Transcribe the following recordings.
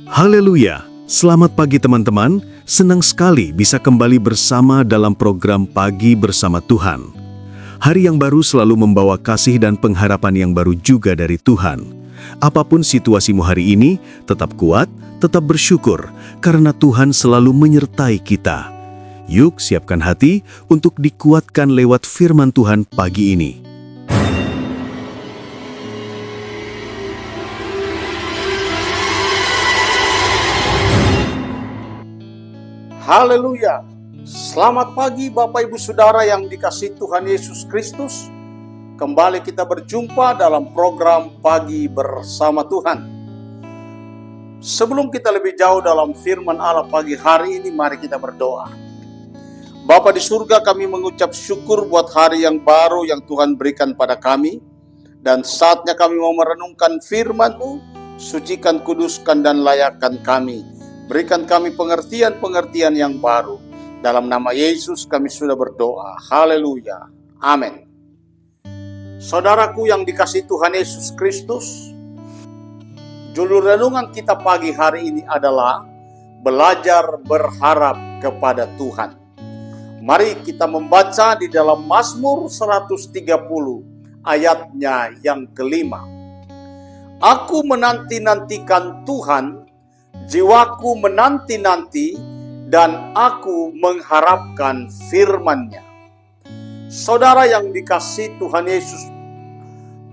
Haleluya! Selamat pagi teman-teman, senang sekali bisa kembali bersama dalam program Pagi Bersama Tuhan. Hari yang baru selalu membawa kasih dan pengharapan yang baru juga dari Tuhan. Apapun situasimu hari ini, tetap kuat, tetap bersyukur, karena Tuhan selalu menyertai kita. Yuk siapkan hati untuk dikuatkan lewat firman Tuhan pagi ini. Haleluya. Selamat pagi Bapak Ibu Saudara yang dikasihi Tuhan Yesus Kristus. Kembali kita berjumpa dalam program Pagi Bersama Tuhan. Sebelum kita lebih jauh dalam firman Allah pagi hari ini, mari kita berdoa. Bapa di surga, kami mengucap syukur buat hari yang baru yang Tuhan berikan pada kami. Dan saatnya kami mau merenungkan firman-Mu, sucikan, kuduskan, dan layakkan kami. Berikan kami pengertian-pengertian yang baru. Dalam nama Yesus kami sudah berdoa. Haleluya. Amin. Saudaraku yang dikasihi Tuhan Yesus Kristus, judul renungan kita pagi hari ini adalah belajar berharap kepada Tuhan. Mari kita membaca di dalam Mazmur 130 ayatnya yang kelima. Aku menanti-nantikan Tuhan, jiwaku menanti-nanti, dan aku mengharapkan firman-Nya. Saudara yang dikasihi Tuhan Yesus,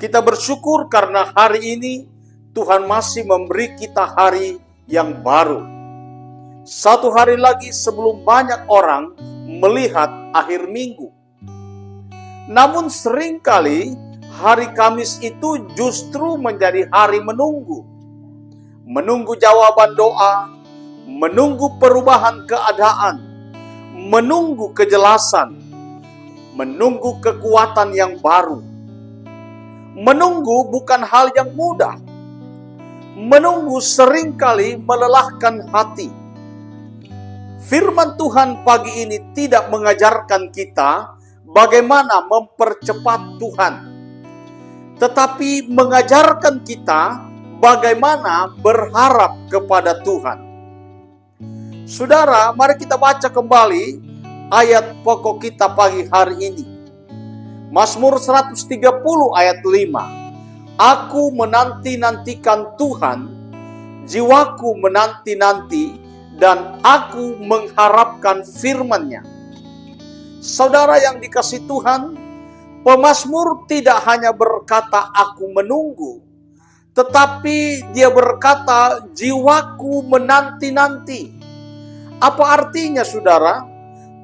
kita bersyukur karena hari ini Tuhan masih memberi kita hari yang baru. Satu hari lagi sebelum banyak orang melihat akhir minggu. Namun seringkali hari Kamis itu justru menjadi hari menunggu. Menunggu jawaban doa, menunggu perubahan keadaan, menunggu kejelasan, menunggu kekuatan yang baru. Menunggu bukan hal yang mudah. Menunggu seringkali melelahkan hati. Firman Tuhan pagi ini tidak mengajarkan kita bagaimana mempercepat Tuhan, tetapi mengajarkan kita bagaimana berharap kepada Tuhan. Saudara, mari kita baca kembali ayat pokok kita pagi hari ini. Mazmur 130 ayat 5. Aku menanti-nantikan Tuhan, jiwaku menanti-nanti, dan aku mengharapkan firman-Nya. Saudara yang dikasihi Tuhan, pemazmur tidak hanya berkata aku menunggu, tetapi dia berkata, jiwaku menanti-nanti. Apa artinya saudara?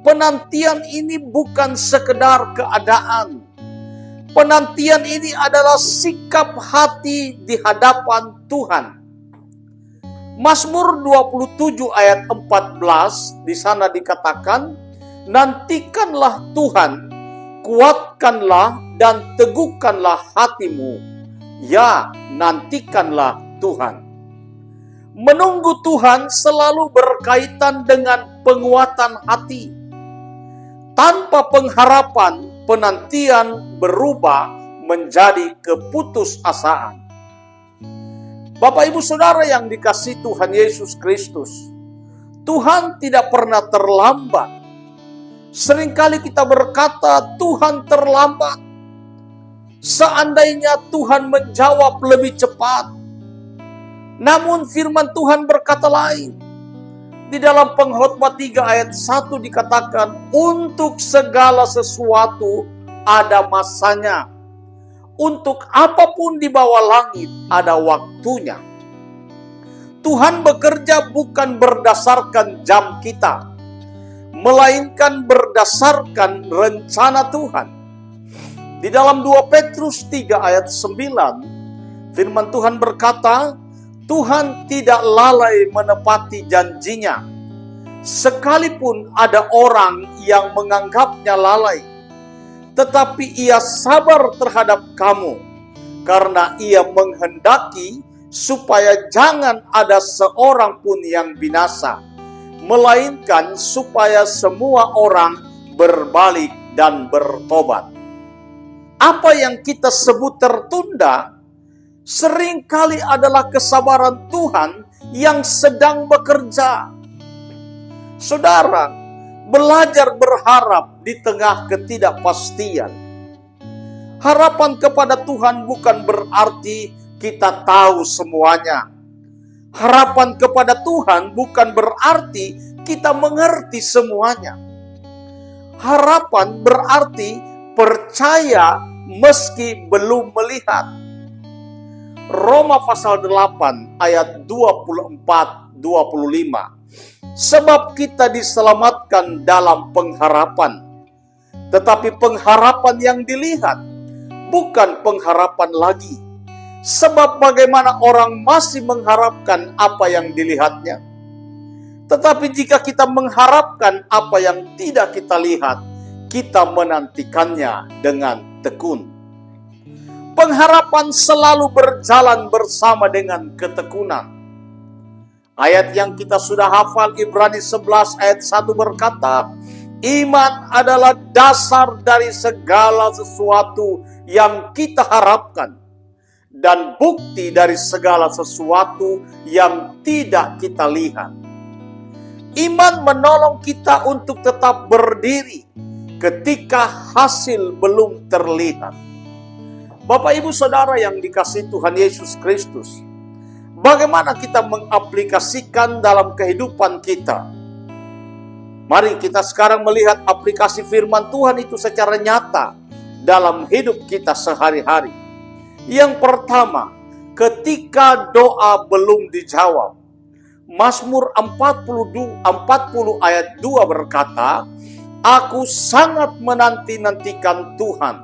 Penantian ini bukan sekedar keadaan. Penantian ini adalah sikap hati di hadapan Tuhan. Mazmur 27 ayat 14 di sana dikatakan, nantikanlah Tuhan, kuatkanlah dan teguhkanlah hatimu. Ya, nantikanlah Tuhan. Menunggu Tuhan selalu berkaitan dengan penguatan hati. Tanpa pengharapan, penantian berubah menjadi keputusasaan. Bapak Ibu Saudara yang dikasihi Tuhan Yesus Kristus, Tuhan tidak pernah terlambat. Seringkali kita berkata, Tuhan terlambat. Seandainya Tuhan menjawab lebih cepat. Namun firman Tuhan berkata lain. Di dalam Pengkhotbah 3 ayat 1 dikatakan, untuk segala sesuatu ada masanya. Untuk apapun di bawah langit ada waktunya. Tuhan bekerja bukan berdasarkan jam kita, melainkan berdasarkan rencana Tuhan. Di dalam 2 Petrus 3 ayat 9, firman Tuhan berkata, Tuhan tidak lalai menepati janjinya, sekalipun ada orang yang menganggapnya lalai. Tetapi ia sabar terhadap kamu, karena ia menghendaki supaya jangan ada seorang pun yang binasa, melainkan supaya semua orang berbalik dan bertobat. Apa yang kita sebut tertunda, seringkali adalah kesabaran Tuhan yang sedang bekerja. Saudara, belajar berharap di tengah ketidakpastian. Harapan kepada Tuhan bukan berarti kita tahu semuanya. Harapan kepada Tuhan bukan berarti kita mengerti semuanya. Harapan berarti percaya meski belum melihat. Roma pasal 8 ayat 24-25. Sebab kita diselamatkan dalam pengharapan. Tetapi pengharapan yang dilihat bukan pengharapan lagi. Sebab bagaimana orang masih mengharapkan apa yang dilihatnya. Tetapi jika kita mengharapkan apa yang tidak kita lihat, kita menantikannya dengan tekun. Pengharapan selalu berjalan bersama dengan ketekunan. Ayat yang kita sudah hafal, Ibrani 11 ayat 1 berkata, iman adalah dasar dari segala sesuatu yang kita harapkan, dan bukti dari segala sesuatu yang tidak kita lihat. Iman menolong kita untuk tetap berdiri ketika hasil belum terlihat. Bapak, Ibu, Saudara yang dikasihi Tuhan Yesus Kristus, bagaimana kita mengaplikasikan dalam kehidupan kita? Mari kita sekarang melihat aplikasi firman Tuhan itu secara nyata dalam hidup kita sehari-hari. Yang pertama, ketika doa belum dijawab. Mazmur 40 ayat 2 berkata, aku sangat menanti-nantikan Tuhan,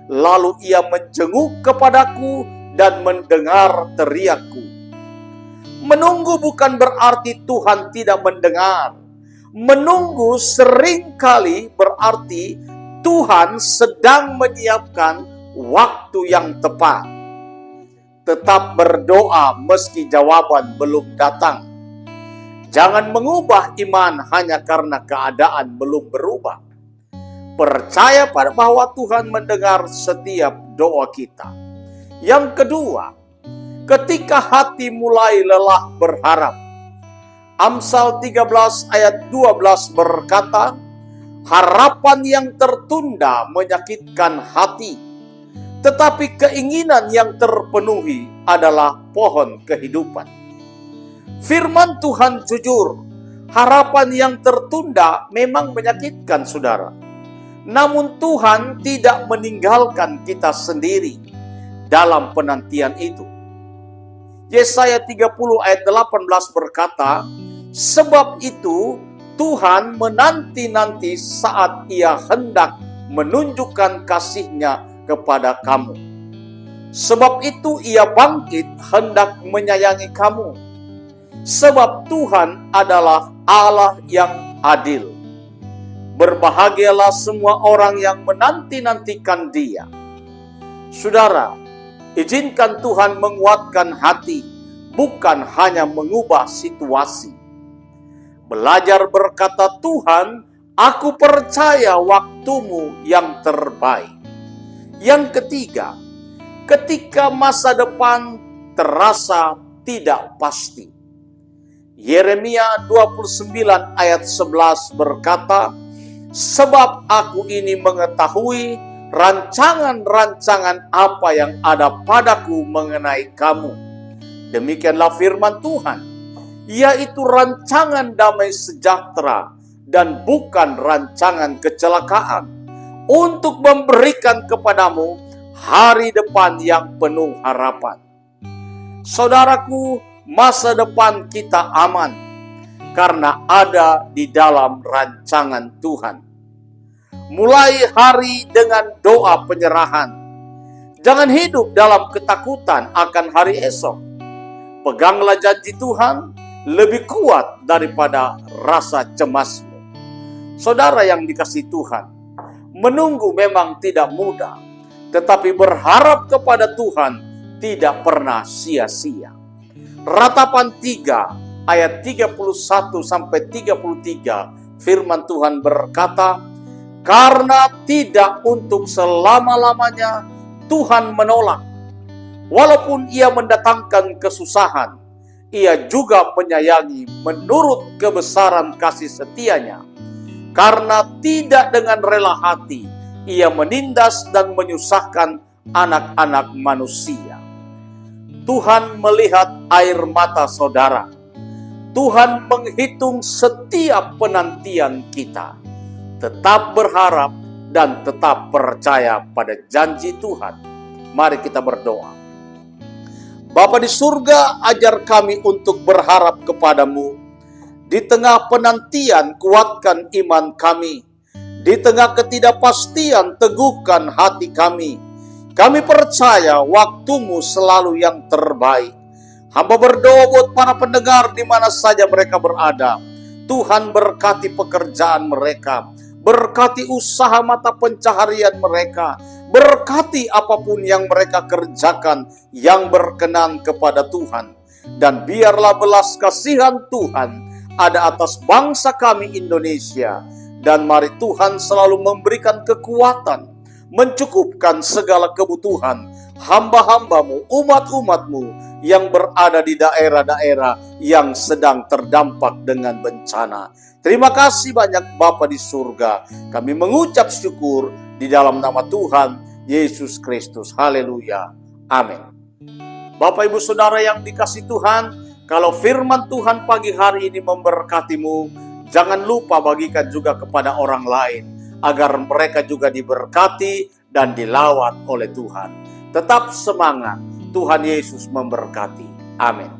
lalu ia menjenguk kepadaku dan mendengar teriakku. Menunggu bukan berarti Tuhan tidak mendengar. Menunggu seringkali berarti Tuhan sedang menyiapkan waktu yang tepat. Tetap berdoa meski jawaban belum datang. Jangan mengubah iman hanya karena keadaan belum berubah. Percaya pada bahwa Tuhan mendengar setiap doa kita. Yang kedua, ketika hati mulai lelah berharap. Amsal 13 ayat 12 berkata, harapan yang tertunda menyakitkan hati, tetapi keinginan yang terpenuhi adalah pohon kehidupan. Firman Tuhan jujur, harapan yang tertunda memang menyakitkan, saudara. Namun Tuhan tidak meninggalkan kita sendiri dalam penantian itu. Yesaya 30 ayat 18 berkata, sebab itu Tuhan menanti-nanti saat Ia hendak menunjukkan kasih-Nya kepada kamu. Sebab itu Ia bangkit hendak menyayangi kamu. Sebab Tuhan adalah Allah yang adil. Berbahagialah semua orang yang menanti-nantikan Dia. Saudara, izinkan Tuhan menguatkan hati, bukan hanya mengubah situasi. Belajar berkata, Tuhan, aku percaya waktumu yang terbaik. Yang ketiga, ketika masa depan terasa tidak pasti. Yeremia 29 ayat 11 berkata, sebab aku ini mengetahui rancangan-rancangan apa yang ada padaku mengenai kamu. Demikianlah firman Tuhan, yaitu rancangan damai sejahtera dan bukan rancangan kecelakaan, untuk memberikan kepadamu hari depan yang penuh harapan. Saudaraku, masa depan kita aman karena ada di dalam rancangan Tuhan. Mulai hari dengan doa penyerahan. Jangan hidup dalam ketakutan akan hari esok. Peganglah janji Tuhan lebih kuat daripada rasa cemasmu. Saudara yang dikasihi Tuhan, menunggu memang tidak mudah, tetapi berharap kepada Tuhan tidak pernah sia-sia. Ratapan 3 ayat 31-33 firman Tuhan berkata, karena tidak untuk selama-lamanya Tuhan menolak, walaupun Ia mendatangkan kesusahan, Ia juga menyayangi menurut kebesaran kasih setianya. Karena tidak dengan rela hati ia menindas dan menyusahkan anak-anak manusia. Tuhan melihat air mata saudara. Tuhan menghitung setiap penantian kita. Tetap berharap dan tetap percaya pada janji Tuhan. Mari kita berdoa. Bapa di surga, ajar kami untuk berharap kepadamu. Di tengah penantian, kuatkan iman kami. Di tengah ketidakpastian, teguhkan hati kami. Kami percaya waktumu selalu yang terbaik. Hamba berdoa buat para pendengar di mana saja mereka berada. Tuhan berkati pekerjaan mereka. Berkati usaha mata pencaharian mereka. Berkati apapun yang mereka kerjakan yang berkenan kepada Tuhan. Dan biarlah belas kasihan Tuhan ada atas bangsa kami Indonesia. Dan mari Tuhan selalu memberikan kekuatan, mencukupkan segala kebutuhan hamba-hambamu, umat-umatmu yang berada di daerah-daerah yang sedang terdampak dengan bencana. Terima kasih banyak Bapa di surga. Kami mengucap syukur di dalam nama Tuhan Yesus Kristus. Haleluya. Amin. Bapak Ibu Saudara yang dikasihi Tuhan, kalau firman Tuhan pagi hari ini memberkatimu, jangan lupa bagikan juga kepada orang lain, agar mereka juga diberkati dan dilawat oleh Tuhan. Tetap semangat, Tuhan Yesus memberkati. Amin.